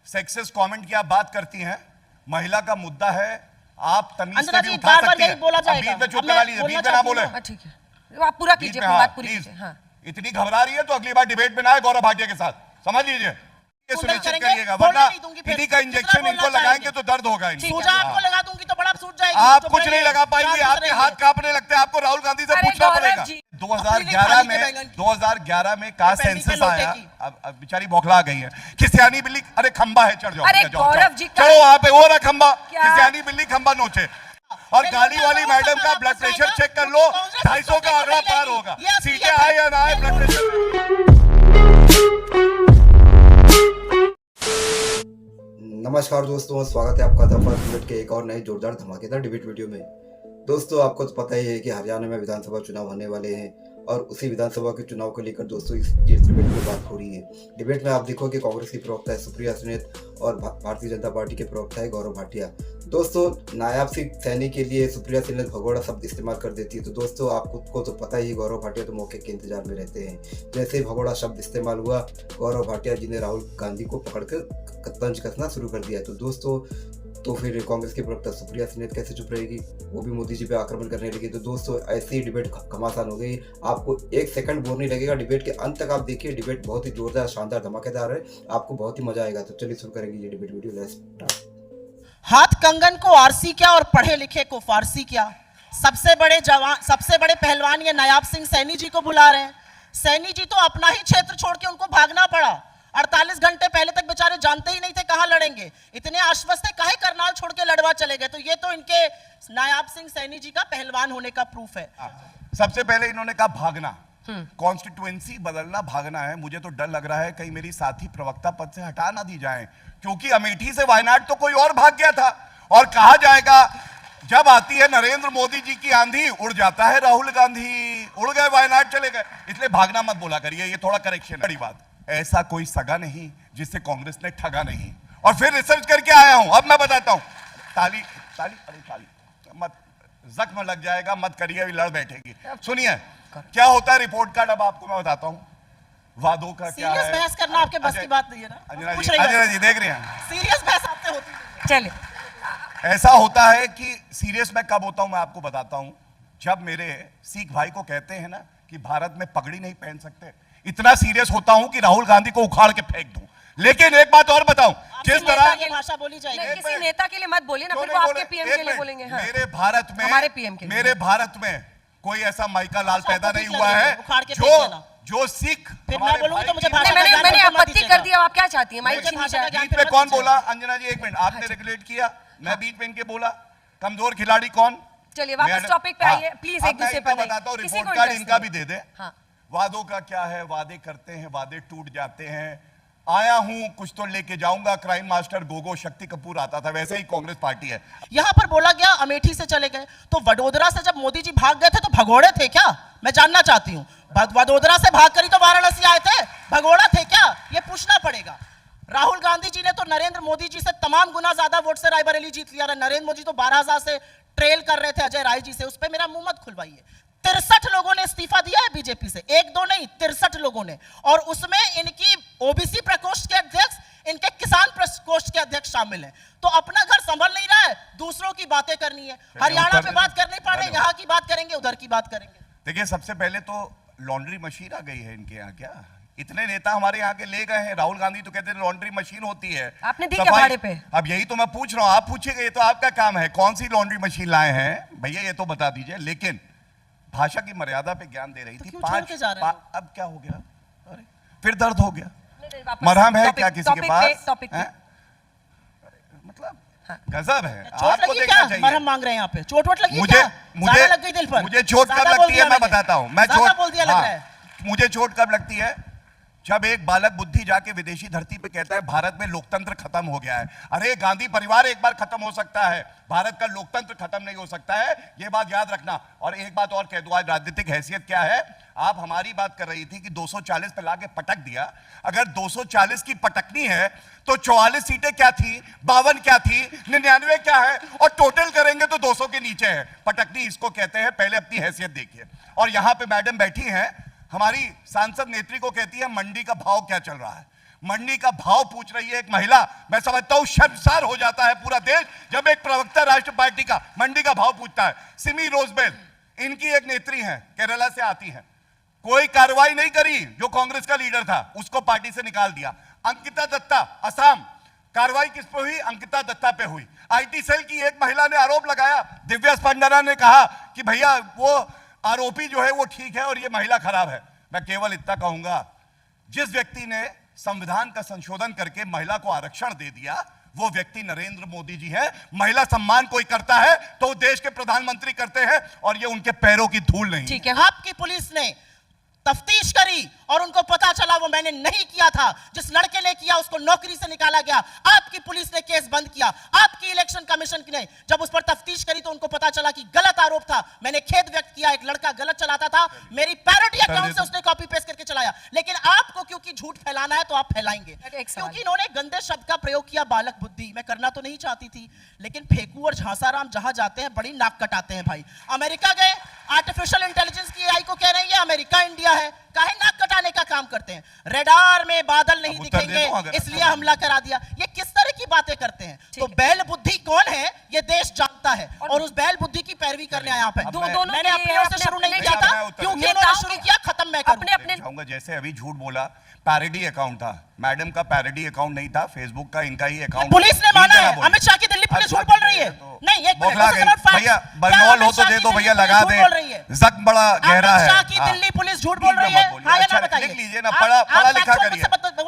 Sexist comment की आप बात करती हैं, महिला का मुद्दा है, आप तमीज से भी जी, उठा सकती हैं। बोला जाएगा। बीच में चुप करा लीजिए, बीच में ना बोले। ठीक है, आप पूरा कीजिए, अपनी बात पूरी कीजिए। हाँ, इतनी घबरा रही है तो अगली बार डिबेट में ना आए गौरव भाटिया के साथ, समझ लीजिए। ये सुनिश्चित करिएगा, वरना इन्हीं का इंजेक्शन इनको लगाएंगे तो दर्द होगा। सूजा आपको लगा दूंगी तो बड़ा सूझ जाएगी। आप कुछ नहीं लगा पाएंगे, आपके हाथ कांपने लगते हैं, आपको राहुल गांधी से पूछना पड़ेगा। 2011 में कहा सेंसस आया, अब बेचारी बौखला गई है। किसियानी बिल्ली, अरे खंबा है, चढ़ जाओ, चलो वहां पे, वो रहा खंबा, किसियानी बिल्ली खंबा नोचे। और गाली वाली मैडम का ब्लड प्रेशर चेक कर लो, 250 का आंकड़ा पार होगा। सीटें आए या ना आए, ब्लड प्रेशर। नमस्कार दोस्तों, स्वागत है आपका दफा डिबेट के एक और नए जोरदार धमाकेदार डिबेट वीडियो में। दोस्तों, आपको तो पता ही है कि हरियाणा में विधानसभा चुनाव होने वाले हैं और उसी विधानसभा के चुनाव को लेकर दोस्तों इस डिबेट में बात हो रही है। डिबेट में आप देखो कि कांग्रेस की प्रवक्ता है सुप्रिया सुले और भारतीय जनता पार्टी के प्रवक्ता है गौरव भाटिया। दोस्तों, नायाब सिंह सैनी के लिए सुप्रिया सुले भगोड़ा शब्द इस्तेमाल कर देती है, तो दोस्तों आपको तो पता ही, गौरव भाटिया तो मौके के इंतजार में रहते हैं। जैसे ही भगोड़ा शब्द इस्तेमाल हुआ, गौरव भाटिया जी ने राहुल गांधी को पकड़कर तंज कसना शुरू कर दिया। तो दोस्तों, तो फिर कांग्रेस के प्रवक्ता सुप्रिया सुले कैसे चुप रहेगी, वो भी मोदी जी पे आक्रमण करने लगी। तो दोस्तों, ऐसी डिबेट घमासान हो गई, आपको एक सेकंड बोर नहीं लगेगा। डिबेट के अंत तक आप देखिए, डिबेट बहुत ही जोरदार, शानदार, धमाकेदार है, आपको बहुत ही मजा आएगा। तो चलिए शुरू करेंगे ये डिबेट वीडियो। Let's start. हाथ कंगन को आरसी क्या और पढ़े लिखे को फारसी क्या। सबसे बड़े पहलवान ये नायाब सिंह सैनी जी को बुला रहे हैं। सैनी जी तो अपना ही क्षेत्र छोड़ के उनको भागना पड़ा। 48 घंटे पहले तक बेचारे जानते ही नहीं थे कहां लड़ेंगे, इतने आश्वस्त थे, काहे करनाल छोड़ के लड़वा चले गए। तो ये तो इनके नायाब सिंह सैनी जी का पहलवान होने का प्रूफ है। सबसे पहले इन्होंने कहा भागना, कॉन्स्टिट्यूएंसी बदलना भागना है। मुझे तो डर लग रहा है कहीं मेरी साथी प्रवक्ता पद से हटा ना दी जाए, क्योंकि अमेठी से वायनाड तो कोई और भाग गया था। और कहा जाएगा जब आती है नरेंद्र मोदी जी की आंधी, उड़ जाता है राहुल गांधी, उड़ गए वायनाड चले गए। इसलिए भागना मत बोला करिए, ये थोड़ा करेक्शन। बड़ी बात, ऐसा कोई सगा नहीं जिससे कांग्रेस ने ठगा नहीं। और फिर रिसर्च करके आया हूं, अब मैं बताता हूं। ताली ताली, अरे ताली मत, जख्म लग जाएगा, मत करिए, अभी लड़ बैठेगी। सुनिए क्या होता है रिपोर्ट कार्ड, अब आपको मैं बताता हूं। वादों का क्या है, बहस करना आपके बस की बात नहीं है ना। अंजना जी देख रही हैं, सीरियस बहस आपसे होती है। चलिए, ऐसा होता है कि सीरियस मैं कब होता हूं, मैं आपको बताता हूं। जब मेरे सिख भाई को कहते हैं ना कि भारत में पगड़ी नहीं पहन सकते, इतना सीरियस होता हूं कि राहुल गांधी को उखाड़ के फेंक दूं। लेकिन एक बात और बताऊं, जिस तरह की भाषा बोली जाएगी, किसी नेता के लिए मत बोलिए ना, फिर वो आपके पीएम के लिए बोलेंगे। हाँ। मेरे भारत में, हमारे पीएम के लिए, मेरे भारत में कोई ऐसा माइका लाल पैदा नहीं हुआ है जो सिख। मैंने आपत्ति कर दिया, आप क्या चाहती हैं? माइक बीच में कौन बोला? अंजना जी एक मिनट, आपने रेगुलेट किया, मैं बीच में इनके बोला। कमजोर खिलाड़ी कौन? चलिए वापस टॉपिक पे आइए प्लीज। एक दूसरे पर बताता हूँ, रिपोर्ट कार्ड इनका भी दे दे। वादों का क्या है, वादे करते हैं, वादे टूट जाते हैं। आया हूं कुछ तो लेके जाऊंगा, क्राइम मास्टर गोगो शक्ति कपूर आता था, वैसे ही कांग्रेस पार्टी है। यहां पर बोला गया अमेठी से चले गए, तो वडोदरा से जब मोदी जी भाग गए थे तो भगोड़े थे क्या? मैं जानना चाहती हूं। वडोदरा से भाग कर तो वाराणसी आए थे, भगोड़ा थे क्या? ये पूछना पड़ेगा। राहुल गांधी जी ने तो नरेंद्र मोदी जी से तमाम गुना ज्यादा वोट से रायबरेली जीत लिया। नरेंद्र मोदी तो 12,000 से ट्रेल कर रहे थे अजय राय जी से। उस पर मेरा मुंह मत खुलवाइए। 63 लोगों ने इस्तीफा दिया है बीजेपी से, एक दो नहीं, 63 लोगों ने। और उसमें इनकी ओबीसी प्रकोष्ठ के अध्यक्ष, इनके किसान प्रकोष्ठ के अध्यक्ष शामिल हैं। तो अपना घर संभल नहीं रहा है, दूसरों की बातें करनी है। हरियाणा पे बात कर नहीं पा रहे, यहाँ की बात करेंगे, उधर की बात करेंगे। देखिए, सबसे पहले तो लॉन्ड्री मशीन आ गई है इनके यहाँ। क्या इतने नेता हमारे यहाँ के ले गए हैं? राहुल गांधी तो कहते हैं लॉन्ड्री मशीन होती है, आपने दी क्या भाड़े पे? अब यही तो मैं पूछ रहा हूँ, आप पूछिएगा, ये तो आपका काम है। कौन सी लॉन्ड्री मशीन लाए हैं भैया, ये तो बता दीजिए। लेकिन भाषा की मर्यादा पे ज्ञान दे रही थी। अब क्या हो गया? अरे फिर दर्द हो गया। मरहम है क्या किसी के पास? मतलब गजब है, आपको देखना चाहिए। मरहम मांग रहे हैं यहाँ पे, चोट वोट लगी? मुझे लग गई दिल पर? मुझे चोट कब लगती है मैं बताता हूँ। मैं चोट बोल दिया लग रहा है। मुझे चोट कब लगती है? जब एक बालक बुद्धि जाके विदेशी धरती पे कहता है भारत में लोकतंत्र खत्म हो गया है। अरे गांधी परिवार एक बार खत्म हो सकता है, भारत का लोकतंत्र खत्म नहीं हो सकता है, ये बात याद रखना। और एक बात और कह दूं, आज राजनीतिक हैसियत क्या है। आप हमारी बात कर रही थी कि 240 पे लाके पटक दिया। अगर 240 की पटकनी है तो 44 सीटें क्या थी, 52 क्या थी, 99 क्या है, और टोटल करेंगे तो 200 के नीचे है। पटकनी इसको कहते हैं। पहले अपनी हैसियत देखिए। और यहां पे मैडम बैठी हैं, हमारी सांसद नेत्री को कहती है मंडी का भाव क्या चल रहा है। मंडी का भाव पूछ रही है एक महिला। मैं समझता हूं शर्मसार हो जाता है पूरा देश जब एक प्रवक्ता राष्ट्र पार्टी का मंडी का भाव पूछता है। सिमी रोजबेल इनकी एक नेत्री है, केरला से आती है, कोई कार्रवाई नहीं करी। जो कांग्रेस का लीडर था उसको पार्टी से निकाल दिया। अंकिता दत्ता असम, कार्रवाई किस पे हुई? अंकिता दत्ता पे हुई। आईटी सेल की एक महिला ने आरोप लगाया, दिव्या स्पंदना ने कहा कि भैया वो आरोपी जो है वो ठीक है और ये महिला खराब है। मैं केवल इतना कहूंगा, जिस व्यक्ति ने संविधान का संशोधन करके महिला को आरक्षण दे दिया वो व्यक्ति नरेंद्र मोदी जी है। महिला सम्मान कोई करता है तो देश के प्रधानमंत्री करते हैं और ये उनके पैरों की धूल नहीं। ठीक है, आपकी पुलिस ने तफ्तीश करी और उनको पता चला वो मैंने नहीं किया था, जिस लड़के ने किया उसको नौकरी से निकाला गया। आपकी पुलिस ने केस बंद किया। आपकी इलेक्शन कमीशन ने जब उस पर तफ्तीश करी तो उनको पता चला कि गलत आरोप था। मैंने खेद व्यक्त किया, एक लड़का गलत चलाता था, मेरी पैरोडी अकाउंट से उसने कॉपी पेस्ट करके चलाया। लेकिन आपको क्योंकि झूठ फैलाना है तो आप फैलाएंगे, क्योंकि इन्होंने गंदे शब्द का प्रयोग किया, बालक बुद्धि। मैं करना तो नहीं चाहती थी, लेकिन फेकू और झांसाराम जहां जाते हैं बड़ी नाक कटाते हैं भाई। अमेरिका गए, आर्टिफिशियल इंटेलिजेंस की एआई को कह रहे हैं ये अमेरिका इंडिया है, काहे नाक कटाने का काम करते हैं। रेडार में बादल नहीं दिखेंगे इसलिए हमला करा दिया। ये किस तरह की बातें करते हैं? तो बैल बुद्धि कौन है ये देश जानता है और उस बैल बुद्धि की पैरवी करने आया पे। मैंने अपनी ओर से शुरू नहीं किया था, क्योंकि इन्होंने शुरू किया, खत्म मैं करूंगा। जैसे अभी झूठ बोला, पैरोडी अकाउंट था, मैडम का पैरोडी अकाउंट नहीं था, फेसबुक का इनका ही अकाउंट। पुलिस ने माना है, अमित शाह की दिल्ली पुलिस झूठ बोल रही है। नहीं, एक भैया बरनौल हो तो दे दो भैया, लगा दे, जख्म बड़ा गहरा है। अमित शाह की दिल्ली पुलिस झूठ बोल रही है। हाँ या ना बताइए, लिख लीजिए ना, पढ़ा लिखा करिए,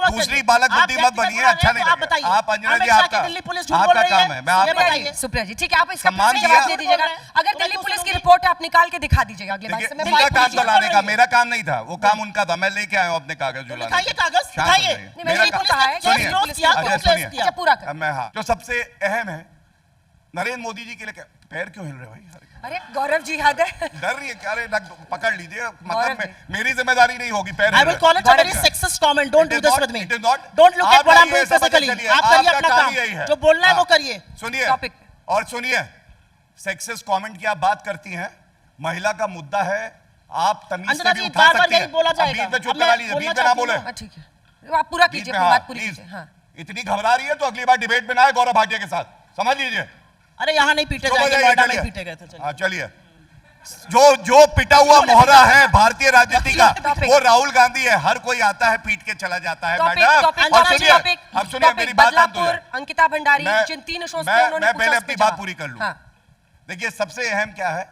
दूसरी बालक बुद्धि मत बनिए, अच्छा नहीं लगेगा। आप अंजना जी आपका काम है, मैं आप बताइए। सुप्रिया जी ठीक है, आप इसका सम्मान जवाब दे दीजिएगा। अगर दिल्ली पुलिस की रिपोर्ट है आप निकाल के दिखा दीजिएगा अगले बार से। मैं उनका काम तो लाने का, मेरा काम नहीं था, वो काम उनका था। मैं लेके आया हूं अपने कागज जो लाने। जो सबसे अहम है, नरेंद्र मोदी जी के लिए पैर क्यों हिल रहे भाई? अरे गौरव जी हद है। डर रही है क्या? पकड़ लीजिए, मतलब मेरी जिम्मेदारी नहीं होगी। पैर I will call it a very sexist comment. Don't do this with me. Don't look at what I'm doing physically. आप करिए अपना काम, जो बोलना है वो करिए। सुनिए और सुनिए, सेक्सिस्ट कमेंट की आप बात करती हैं, महिला का मुद्दा है, आप तमीज से भी उठा सकती हैं। बीच में चुप करा लीजिए, बीच में ना बोले। ठीक है, आप पूरा कीजिए, बात पूरी कीजिए। इतनी घबरा रही है तो अगली बार डिबेट में ना आए गौरव भाटिया के साथ, समझ लीजिए। अरे यहाँ नहीं पीटे जाएंगे, नोएडा में पीटे गए थे। हाँ चलिए, जो पिटा हुआ मोहरा है भारतीय राजनीति का वो राहुल गांधी है। हर कोई आता है, पीट के चला जाता है। मैडम अब सुनिए मेरी बात, अंकिता भंडारी, जिन 3 शोज पे उन्होंने मैं पहले अपनी बात पूरी कर लूं। देखिए सबसे अहम क्या है,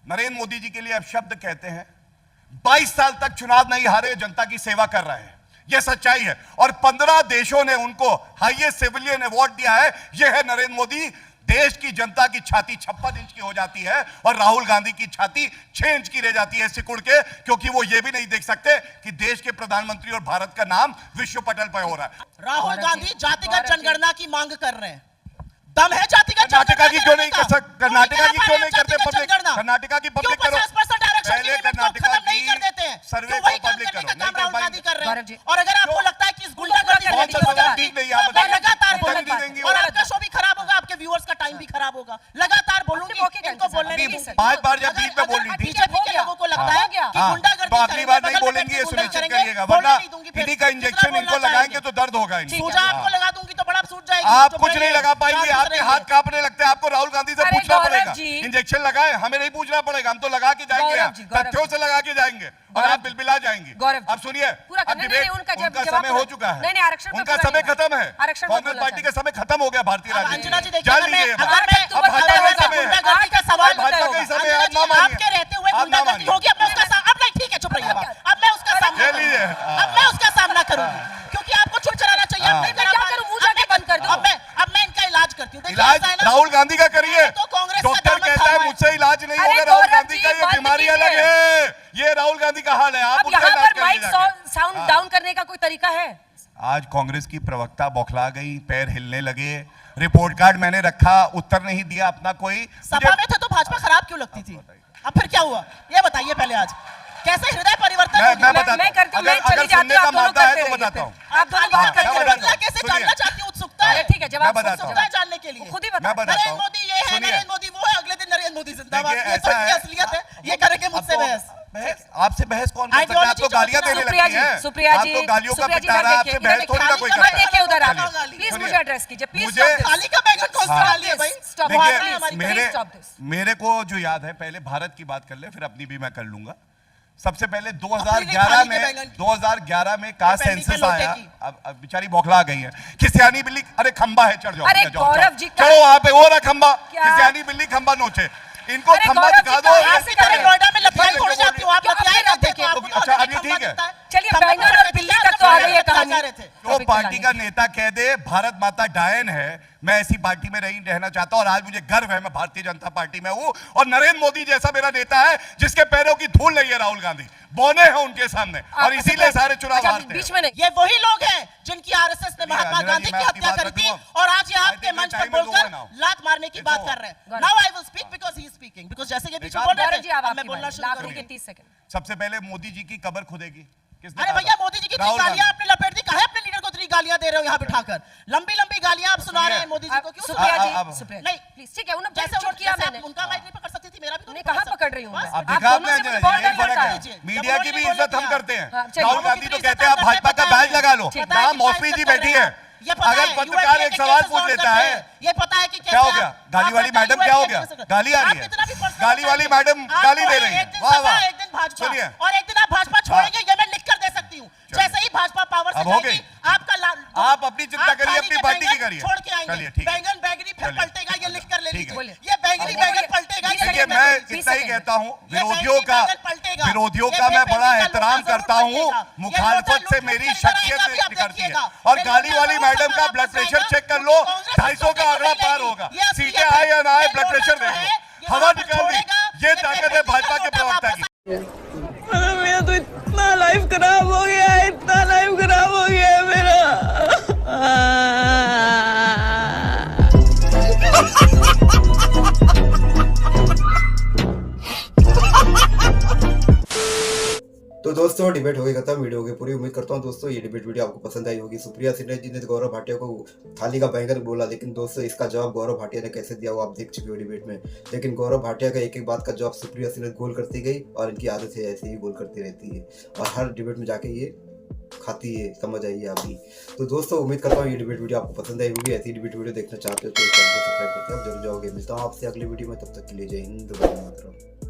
नरेंद्र मोदी जी के लिए अब शब्द कहते हैं, 22 साल तक चुनाव नहीं हारे, जनता की सेवा कर रहे हैं, यह सच्चाई है। और 15 देशों ने उनको हाईएस्ट सिविलियन अवार्ड दिया है। यह है नरेंद्र मोदी। देश की जनता की छाती 56 इंच की हो जाती है और राहुल गांधी की छाती 6 इंच की रह जाती है सिकुड़ के, क्योंकि वो ये भी नहीं देख सकते कि देश के प्रधानमंत्री और भारत का नाम विश्व पटल पर हो रहा है। राहुल गांधी जातिगत जनगणना की मांग कर रहे हैं। दम है जातिगत कर्नाटका की क्यों नहीं कर सकते? कर्नाटका की क्यों नहीं करते पब्लिक? कर्नाटका की पब्लिक करो, पहले कर्नाटका नहीं कर देते हैं, सर्वे वही को पब्लिक करो। काम राहुल गांधी कर रहे हैं। और अगर आपको लगता है कि इस गुंडागर्दी कौन सा सवाल ठीक नहीं, आप बताइए। लगातार बोलूंगी और आपका शो भी खराब होगा, आपके व्यूअर्स का टाइम भी खराब होगा। लगातार बोलूंगी, इनको बोलने नहीं दूंगी। 5 बार जब बीच में बोल रही थी, बीजेपी के लोगों को लगता है कि गुंडागर्दी तो अगली बार नहीं बोलेंगे, ये सुनिश्चित करिएगा, वरना इन्हीं का इंजेक्शन इनको लगाएंगे तो दर्द होगा। सूजा आपको लगा दूंगी तो बड़ा सूझ जाएगी। आप कुछ नहीं लगा पाएंगे, आपके हाथ कांपने लगते हैं। आपको राहुल गांधी से पूछना पड़ेगा, इंजेक्शन लगाए, हमें नहीं पूछना पड़ेगा, हम तो लगा के जाएंगे, तथ्यों से लगा के जाएंगे और आप बिलबिला जाएंगे। अब सुनिए, अब डिबेट उनका समय हो चुका है, उनका समय खत्म है। कांग्रेस पार्टी का समय खत्म हो गया भारतीय राजनीति में। जान लीजिए, अब भाजपा का समय है, भाजपा का ही समय है। आप ना मानिए, आपके रहते हुए गुंडागर्दी होगी। अब मैं उसका अब नहीं, ठीक है चुप रहिए, अब मैं उसका सामना करूंगी, अब मैं उसका सामना करूंगी, क्योंकि आपको चुप चलाना चाहिए। अब मैं क्या करूं, मुंह जाके बंद कर दूं। अब मैं इनका इलाज करती हूं। इलाज राहुल गांधी का करिए। डॉक्टर कहता है मुझसे इलाज नहीं होगा, राहुल गांधी का ये बीमारी अलग है, ये राहुल गांधी का हाल है। आप यहाँ पर माइक साउंड डाउन करने का कोई तरीका है? आज कांग्रेस की प्रवक्ता बौखला गई, पैर हिलने लगे, रिपोर्ट कार्ड मैंने रखा, उत्तर नहीं दिया अपना कोई। सभा में थे तो भाजपा खराब क्यों लगती थी? अब फिर क्या हुआ ये बताइए पहले। आज कैसे हृदय परिवर्तन? मैं बताता हूं, अगर सुनने का मामला है तो बताता हूं। आप दोनों बात करके कैसे जानना चाहती हूँ, उत्सुकता है। ठीक है, जवाब जानने के लिए खुद ही मैं बताता नरेंद्र हूं। मोदी ये है, नरेंद्र मोदी वो है, अगले दिन नरेंद्र मोदी जिंदाबाद। देखिए, ये तो ऐसा है, असलियत है, ये करेंगे मुझसे बहस। आपसे बहस कौन कर सकता है? आपको गालियां देने सुप्रिया लगती जी, हैं। सुप्रिया आप जी, तो गालियों का सुप्रिया जी, पिटारा, इधर आपसे देखिए, बहस इधर थोड़ी ना कोई देखिए, करता है। देखिए उधर आप चलिए। प्लीज मुझे एड्रेस कीजिए प्लीज मुझे- खाली का बैगन कौन सा डाल दिया भाई? Stop वो this, हमारी please, हमारी मेरे stop this. मेरे को जो याद है, पहले भारत की बात कर ले, फिर अपनी भी मैं कर लूंगा। सबसे पहले अपनी 2011 खाली के में बैगन की। 2011 में कास्ट पैंडी के सेंसस लोटे आया। की। अब बेचारी बौखला गई है। किसियानी बिल्ली, अरे खंबा है, चढ़ जाओ। अरे चढ़ जाओ, गौरव चढ़ो। जी का- चलो वहां पे वो रहा खंबा। क्या? किसियानी बिल्ली खंबा नोचे, इनको अरे खंबा गौरव दिखा जी दो। का यहाँ से कर रहे हैं। नोएडा में लतियाई छोड़ जाती हूँ, आप क्यों लतियाई आप रहते देखिए, हो, आपको अच्छा, तो अब ये ठीक है। दिखता है। चलिए, खंबा बैंगन पर और रहती बिल्ली है, तक तो आ गई है आप कहानी। जा रहे थे। जो पार्टी का नेता कह दे भारत माता डायन है, मैं ऐसी पार्टी में नहीं रहना चाहता। और आज मुझे गर्व है, मैं भारतीय जनता पार्टी में हूं और नरेंद्र मोदी जैसा मेरा नेता है जिसके पैरों की धूल नहीं है। राहुल गांधी बौने हैं उनके सामने और इसीलिए सारे चुनाव अच्छा, हारते बीच हैं। में नहीं ये वही लोग हैं जिनकी आरएसएस ने महात्मा अंजना जी, गांधी मैं की आपकी हत्या बात करी थी रखूंगा। और आज ये I आपके think मंच the पर time is over बोलकर now. लात मारने की It's बात over. कर रहे हैं। Gaurav. Now I will speak because he is speaking, because जैसे कि पीछे गौरव बोल रहे गौरव जी आप थे, आपकी मैं बोलना बारी, शुरू आखिरी करूंगी। के 30 सेकंड सबसे पहले मोदी जी की कब्र खुदेगी। किसने अरे कहा भैया था? मोदी जी की राहुल गालियां गांधी। आपने लपेट दी, काहे अपने लीडर को इतनी गालियां दे रहे हो यहाँ बिठाकर? लंबी लंबी गालियां आप सुना रहे हैं मोदी जी को, क्यों सुना सुप्रिया रहे हैं? अब- जी सुप्रिया नहीं। प्लीज ठीक है उन्होंने जैसे जैसे चोट किया जैसे आप मैंने उनका माइक नहीं पकड़ सकती थी, मेरा भी तो नहीं, नहीं कहाँ पकड़ पकड़ रही हूँ सकती। मैं? बस। अब देखा आप आपने दोनों से अंजना बहुत जी, यही डर फर्क लगता है। है। मीडिया की भी जब इज्जत हम उन्होंने करते हैं। हाँ, चलिए। राहुल गांधी तो कितनी कहते हैं आप इज्जत भाजपा का करते हैं, बैज लगा लो। पता है कहाँ कि मौसमी इज्जत जी कर बैठी रहे है। हैं। ये पता अगर है, पत्रकार UAP एक के सवाल केसेस पूछ ऑन लेता करते है, हैं। ये पता है कि क्या हो कैसे गया? आप- गाली आप वाली बताइए मैडम क्या हो UAP गया? के केसेस- गाली आ रही आप है। कितना भी personal गाली वाली बताइए। मैडम आपको गाली दे है, रही है। एक दिन वाह, सपा, वाह। एक दिन भाजपा सुनिए। और एक दिन आप भाजपा छोड़ेंगे, ये मैं लिख कर दे सकती हूँ। जैसे ही भाजपा पावर से अब हो जाएगी, गई। आपका आप अपनी चिंता आप करिए, खाली अपनी के पार्टी की बैंगन करिए। छोड़ के आएंगे। चलिए, ठीक है। बैंगन बैगनी फिर चलिए। पलटेगा, ये लिख कर ले ठीक है। लीजिए। ये बैंगनी अब बैंगन बोलिए। पलटेगा, ये देखिए, लिख मैं कर ले इतना ही सेकंड। कहता हूँ, ये विरोधियों बैंगनी का बैंगन पलटेगा। विरोधियों ये का मैं बेबेजी बड़ा का एहतराम लोटा करता जरूर हूँ। पलटेगा। मुखालफत ये से लोटा मेरी लूट शख्सियत कर व्यक्त करती है। देखिएगा। और ये गाली लोटा वाली लूट मैडम कर का वापस ब्लड प्रेशर आएगा। चेक कर लो, कांग्रेस 250 का आंकड़ा उसको पार लेगी। होगा। ये सीटें असलियत आए या ना आए, है। ब्लड ये प्रेशर लोटा जो देखो। है, ये हवा वहाँ पर निकाल दी। छोड़ेगा, ये ये ताकत है बेबेजी भाजपा का के लोटा प्रवक्ता वापस की। अरे मेरा तो इतना लाइफ खराब हो गया है, इतना लाइफ खराब हो गया है मेरा। तो दोस्तों डिबेट हो गई खत्म, वीडियो हो गई पूरी। उम्मीद करता हूँ दोस्तों ये डिबेट वीडियो आपको पसंद आई होगी। सुप्रिया सिन्हा जी ने तो गौरव भाटिया को थाली का बैंगन बोला, लेकिन दोस्तों इसका जवाब गौरव भाटिया ने कैसे दिया वो आप देख चुके हो डिबेट में। लेकिन गौरव भाटिया का एक एक बात का जवाब सुप्रिया सिन्हा गोल करती गई और इनकी आदत है ऐसे ही गोल करती रहती है और हर डिबेट में जाके ये खाती है, समझ आइए आप भी। तो दोस्तों उम्मीद करता हूँ ये डिबेट वीडियो आपको पसंद आई होगी। ऐसी डिबेट वीडियो देखना चाहते हो तो चैनल को सब्सक्राइब करके आप जरूर जाओगे। मिलता हूँ आपसे अगली वीडियो में, तब तक के लिए जय हिंद, वंदे मातरम।